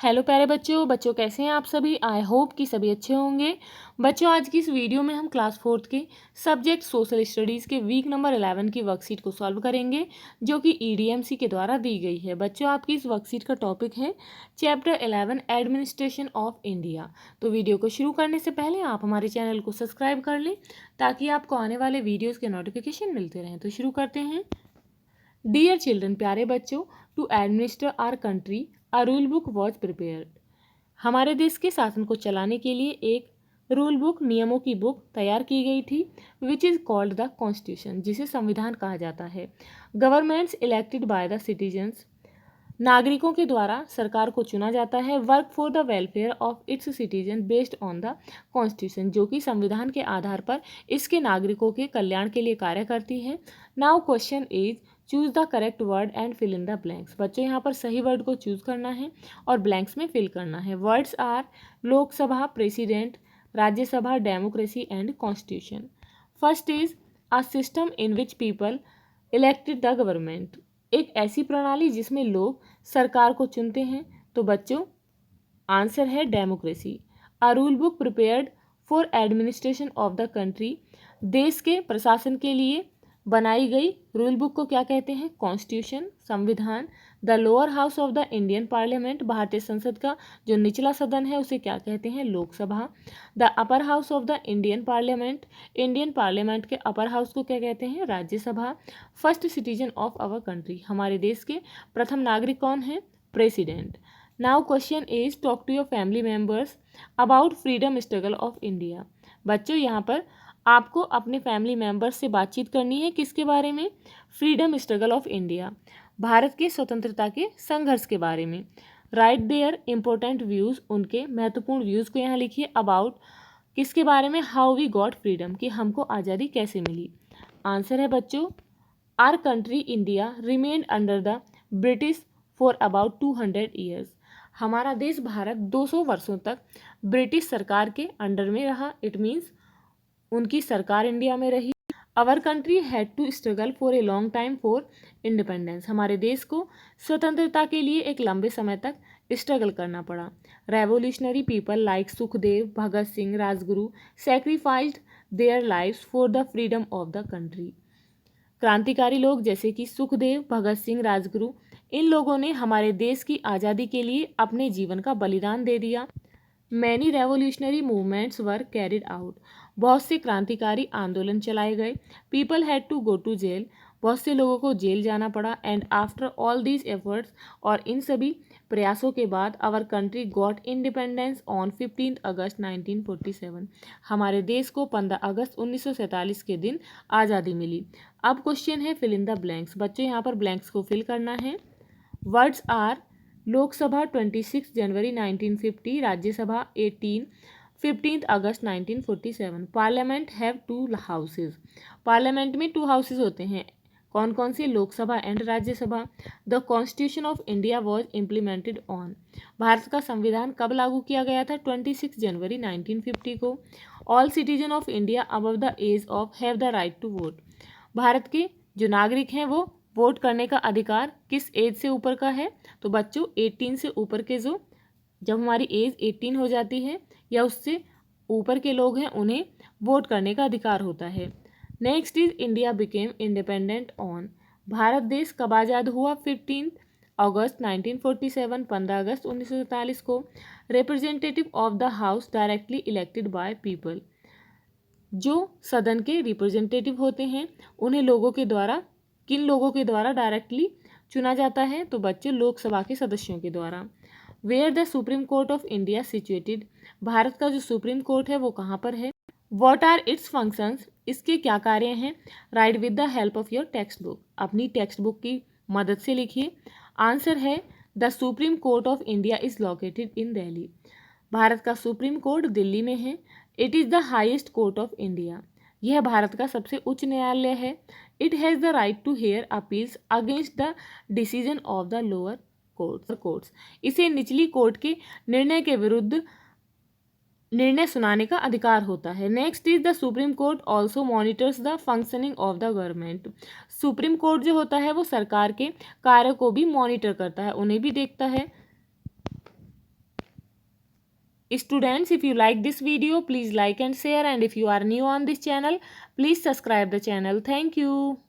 Hello प्यारे बच्चों कैसे हैं आप सभी। आई होप कि सभी अच्छे होंगे। बच्चों आज की इस वीडियो में हम क्लास 4th के सब्जेक्ट सोशल स्टडीज़ के वीक नंबर 11 की वर्कशीट को सॉल्व करेंगे जो कि ईडीएमसी के द्वारा दी गई है। बच्चों आपकी इस वर्कशीट का टॉपिक है चैप्टर 11 एडमिनिस्ट्रेशन ऑफ इंडिया। तो वीडियो को शुरू करने से पहले आप हमारे चैनल को सब्सक्राइब कर लें ताकि आपको आने वाले वीडियोज़ के नोटिफिकेशन मिलते रहें। तो शुरू करते हैं। डियर चिल्ड्रन, प्यारे बच्चों, to administer our country a rule book was prepared. हमारे देश के शासन को चलाने के लिए एक रूल बुक नियमों की बुक तैयार की गई थी which is called the constitution, जिसे संविधान कहा जाता है। Governments elected by the citizens, नागरिकों के द्वारा सरकार को चुना जाता है। Work for the welfare of its citizen based on the constitution, जो कि संविधान के आधार पर इसके नागरिकों के कल्याण के लिए कार्य करती है। Now question is choose the correct word and fill in the blanks. बच्चों यहाँ पर सही वर्ड को चूज करना है और ब्लैंक्स में फिल करना है। Words are Lok Sabha, president, Rajya Sabha, democracy and constitution. First is a system in which people elected the government, एक ऐसी प्रणाली जिसमें लोग सरकार को चुनते हैं। तो बच्चों आंसर है democracy. A rule book prepared for administration of the country, देश के प्रशासन के लिए बनाई गई रूल बुक को क्या कहते हैं? कॉन्स्टिट्यूशन, संविधान। The lower house of the Indian parliament, भारतीय संसद का जो निचला सदन है उसे क्या कहते हैं? Lok Sabha. The upper house of the Indian parliament, Indian parliament के अपर हाउस को क्या कहते हैं? Rajya Sabha. First citizen of our country, हमारे देश के प्रथम नागरिक कौन है? President. Now question is talk to your family members about freedom struggle of India. बच्चों यहाँ पर आपको अपने फैमिली मेम्बर्स से बातचीत करनी है किसके बारे में? Freedom struggle of India, Bharat के स्वतंत्रता के संघर्ष के बारे में। राइट देयर इंपॉर्टेंट व्यूज़, उनके महत्वपूर्ण व्यूज़ को यहाँ लिखिए। अबाउट किसके बारे में? हाउ वी गॉट फ्रीडम, कि हमको आज़ादी कैसे मिली। आंसर है बच्चों our country India remained under the British for about 200 years, हमारा देश भारत 200 वर्षों तक ब्रिटिश सरकार के अंडर में रहा। इट मीन्स उनकी सरकार इंडिया में रही। Our country had to struggle for a long time for independence, हमारे देश को स्वतंत्रता के लिए एक लंबे समय तक स्ट्रगल करना पड़ा। Revolutionary people like Sukhdev, Bhagat Singh, Rajguru sacrificed their lives for the freedom of the country, क्रांतिकारी लोग जैसे कि सुखदेव, भगत सिंह, राजगुरु, इन लोगों ने हमारे देश की आज़ादी के लिए अपने जीवन का बलिदान दे दिया। Many revolutionary movements were carried out, बहुत से क्रांतिकारी आंदोलन चलाए गए। People had to go to jail, बहुत से लोगों को जेल जाना पड़ा। And after all these efforts, और इन सभी प्रयासों के बाद, our country got independence on 15 August 1947, हमारे देश को 15 अगस्त 1947 के दिन आज़ादी मिली। अब क्वेश्चन है फिल इन द ब्लैंक्स। बच्चों यहाँ पर ब्लैंक्स को फिल करना है। Words are Lok Sabha 26 January 1950, Rajya Sabha 15 August 1947। Parliament have 2 houses, parliament में 2 हाउसेज होते हैं। कौन कौन से? Lok Sabha and Rajya Sabha. The constitution of India was implemented on, Bharat का संविधान कब लागू किया गया था? 26 जनवरी 1950 को। All citizen of India above the age of have the right to vote, Bharat के जो नागरिक हैं वो वोट करने का अधिकार किस एज से ऊपर का है? तो बच्चों 18 से ऊपर के, जो जब हमारी एज 18 हो जाती है या उससे ऊपर के लोग हैं उन्हें वोट करने का अधिकार होता है। Next is India became independent on, Bharat देश कब आज़ाद हुआ? 15 अगस्त 1947, 15 अगस्त 1947 को। Representative of the house directly elected by people, जो सदन के रिप्रेजेंटेटिव होते हैं उन्हें लोगों के द्वारा, किन लोगों के द्वारा डायरेक्टली चुना जाता है? तो बच्चों लोकसभा के सदस्यों के द्वारा। Where the supreme court of India situated, Bharat का जो सुप्रीम कोर्ट है वो कहाँ पर है? व्हाट आर इट्स फंक्शंस, इसके क्या कार्य हैं? Write with the help of your text book, अपनी टेक्स्ट बुक की मदद से लिखिए। आंसर है the supreme court of India is located in Delhi, Bharat का सुप्रीम कोर्ट दिल्ली में है। It is the highest court of India, यह भारत का सबसे उच्च न्यायालय है। It has the right to hear appeals against the decision of the lower courts, इसे निचली कोर्ट के निर्णय के विरुद्ध निर्णय सुनाने का अधिकार होता है। Next is the supreme court also monitors the functioning of the government, supreme court जो होता है वो सरकार के कार्य को भी मॉनिटर करता है, उन्हें भी देखता है। Students, if you like this video, please like and share, and if you are new on this channel, please subscribe the channel. Thank you.